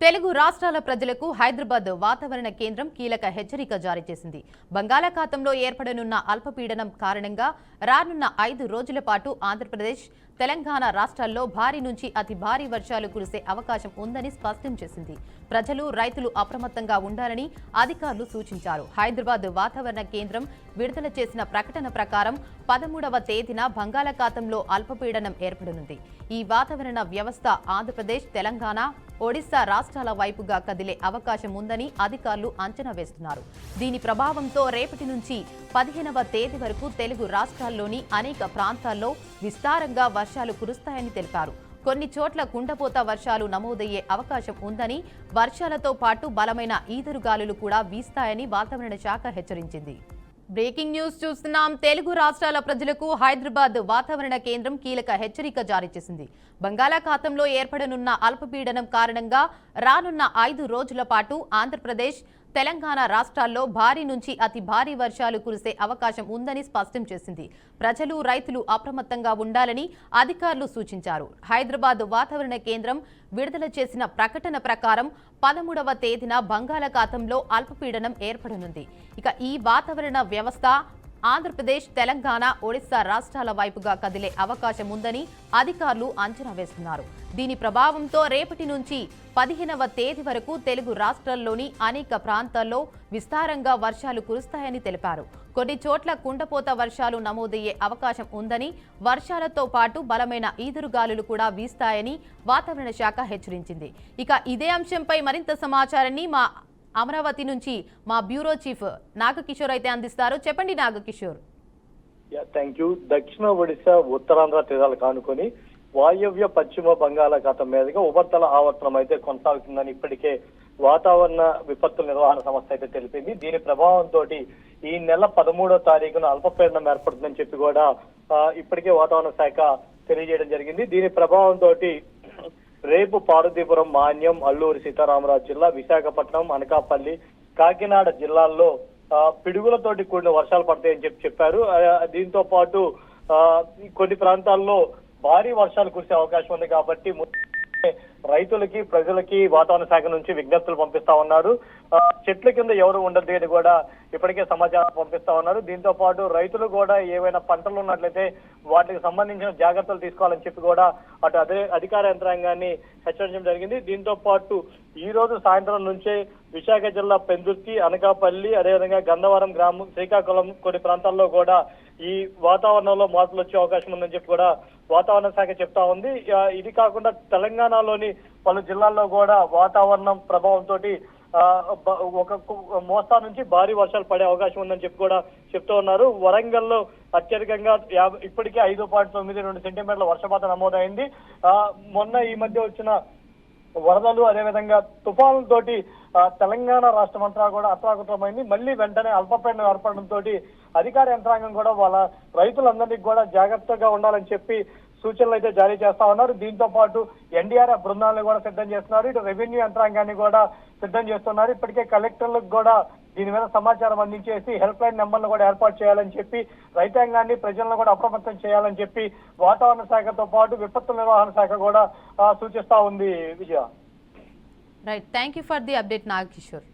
తెలుగు రాష్ట్రాల ప్రజలకు హైదరాబాద్ వాతావరణ కేంద్రం కీలక హెచ్చరిక జారీ చేసింది. బంగాళాఖాతంలో ఏర్పడనున్న అల్పపీడనం కారణంగా రానున్న 5 రోజుల పాటు ఆంధ్రప్రదేశ్, తెలంగాణ రాష్ట్రాల్లో భారీ నుంచి అతి భారీ వర్షాలు కురిసే అవకాశం ఉందని స్పష్టం చేసింది. ప్రజలు, రైతులు అప్రమత్తంగా ఉండాలని అధికారులు సూచించారు. హైదరాబాద్ వాతావరణ కేంద్రం విడుదల చేసిన ప్రకటన ప్రకారం 13వ తేదీన బంగాళాఖాతంలో అల్పపీడనం ఏర్పడనుంది. ఈ వాతావరణ వ్యవస్థ ఆంధ్రప్రదేశ్, తెలంగాణ, ఒడిశా రాష్ట్రాల వైపుగా కదిలే అవకాశం ఉందని అధికారులు అంచనా వేస్తున్నారు. దీని ప్రభావంతో రేపటి నుంచి 15వ తేదీ వరకు తెలుగు రాష్ట్రాల్లోని అనేక ప్రాంతాల్లో విస్తారంగా వర్షాలు కురుస్తాయని తెలిపారు. కొన్ని చోట్ల కుండపోత వర్షాలు నమోదయ్యే అవకాశం ఉందని, వర్షాలతో పాటు బలమైన ఈదురుగాలులు కూడా వీస్తాయని వాతావరణ శాఖ హెచ్చరించింది. బ్రేకింగ్ న్యూస్ చూస్తున్నాం. తెలుగు రాష్ట్రాల ప్రజలకు హైదరాబాద్ వాతావరణ కేంద్రం కీలక హెచ్చరిక జారీ చేసింది. బంగాళాఖాతంలో ఏర్పడనున్న అల్పపీడనం కారణంగా రానున్న 5 రోజుల పాటు ఆంధ్రప్రదేశ్, తెలంగాణ రాష్ట్రాల్లో భారీ నుంచి అతి భారీ వర్షాలు కురిసే అవకాశం ఉందని స్పష్టం చేసింది. ప్రజలు, రైతులు అప్రమత్తంగా ఉండాలని అధికారులు సూచించారు. హైదరాబాద్ వాతావరణ కేంద్రం విడుదల చేసిన ప్రకటన ప్రకారం 13వ తేదీన బంగాళాఖాతంలో అల్పపీడనం ఏర్పడనుంది. ఇక ఈ వాతావరణ వ్యవస్థ ఆంధ్రప్రదేశ్, తెలంగాణ, ఒడిశా రాష్ట్రాల వైపుగా కదిలే అవకాశం ఉందని అధికారులు అంచనా వేస్తున్నారు. దీని ప్రభావంతో రేపటి నుంచి 15వ తేదీ వరకు తెలుగు రాష్ట్రాల్లోని అనేక ప్రాంతాల్లో విస్తారంగా వర్షాలు కురుస్తాయని తెలిపారు. కొన్ని చోట్ల కుండపోత వర్షాలు నమోదయ్యే అవకాశం ఉందని, వర్షాలతో పాటు బలమైన ఈదురుగాలులు కూడా వీస్తాయని వాతావరణ శాఖ హెచ్చరించింది. ఇక ఇదే అంశంపై మరింత సమాచారాన్ని మా అమరావతి నుంచి మా బ్యూరో చీఫ్ నాగకిషోర్ అయితే అందిస్తారు. చెప్పండి నాగకిషోర్. Thank you. దక్షిణ ఒడిశా, ఉత్తరాంధ్ర తీరాలకు ఆనుకొని వాయవ్య పశ్చిమ బంగాళాఖాతం మీదుగా ఉపరితల ఆవర్తనం అయితే కొనసాగుతుందని ఇప్పటికే వాతావరణ విపత్తుల నిర్వహణ సంస్థ అయితే తెలిపింది. దీని ప్రభావంతో ఈ నెల 13వ తారీఖున అల్పపీడనం ఏర్పడుతుందని చెప్పి కూడా ఇప్పటికే వాతావరణ శాఖ తెలియజేయడం జరిగింది. దీని ప్రభావంతో రేపు పార్వతీపురం, మాన్యం, అల్లూరి సీతారామరాజు జిల్లా, విశాఖపట్నం, అనకాపల్లి, కాకినాడ జిల్లాల్లో పిడుగులతోటి కూడిన వర్షాలు పడతాయని చెప్పారు. దీంతో పాటు కొన్ని ప్రాంతాల్లో భారీ వర్షాలు కురిసే అవకాశం ఉంది. కాబట్టి రైతులకి, ప్రజలకి వాతావరణ శాఖ నుంచి విజ్ఞప్తులు పంపిస్తా ఉన్నారు. చెట్ల కింద ఎవరు ఉండదు అని కూడా ఇప్పటికే సమాచారం పంపిస్తా ఉన్నారు. దీంతో పాటు రైతులు కూడా ఏవైనా పంటలు ఉన్నట్లయితే వాటికి సంబంధించిన జాగ్రత్తలు తీసుకోవాలని చెప్పి కూడా అటు అధికార యంత్రాంగాన్ని హెచ్చరించడం జరిగింది. దీంతో పాటు ఈ రోజు సాయంత్రం నుంచే విశాఖ జిల్లా పెందుర్తి, అనకాపల్లి, అదేవిధంగా గన్నవరం గ్రామం, శ్రీకాకుళం కొన్ని ప్రాంతాల్లో కూడా ఈ వాతావరణంలో మార్పులు వచ్చే అవకాశం ఉందని చెప్పి కూడా వాతావరణ శాఖ చెప్తా ఉంది. ఇది కాకుండా తెలంగాణలోని పలు జిల్లాల్లో కూడా వాతావరణం ప్రభావంతో ఒక మోస్తరు నుంచి భారీ వర్షాలు పడే అవకాశం ఉందని చెప్పి కూడా చెప్తూ ఉన్నారు. వరంగల్లో అత్యధికంగా ఇప్పటికే 5.92 సెంటీమీటర్ల వర్షపాతం నమోదైంది. మొన్న ఈ మధ్య వచ్చిన వరదలు, అదేవిధంగా తుఫానులతోటి తెలంగాణ రాష్ట్రం అంతా కూడా అతలాకుతలమైంది. మళ్ళీ వెంటనే అల్పపీడనం ఏర్పడడంతో అధికార యంత్రాంగం కూడా వాళ్ళ రైతులందరికీ కూడా జాగ్రత్తగా ఉండాలని చెప్పి సూచనలు అయితే జారీ చేస్తా ఉన్నారు. దీంతో పాటు ఎన్డీఆర్ఎఫ్ బృందాలను కూడా సిద్ధం చేస్తున్నారు. ఇటు రెవెన్యూ యంత్రాంగాన్ని కూడా సిద్ధం చేస్తున్నారు. ఇప్పటికే కలెక్టర్లకు కూడా దీని మీద సమాచారం అందించేసి హెల్ప్ లైన్ నెంబర్లు కూడా ఏర్పాటు చేయాలని చెప్పి, రైతాంగాన్ని, ప్రజలను కూడా అప్రమత్తం చేయాలని చెప్పి వాతావరణ శాఖతో పాటు విపత్తు నిర్వహణ శాఖ కూడా సూచిస్తా ఉంది. Vijaya. Right, thank you for the update Nagakishore.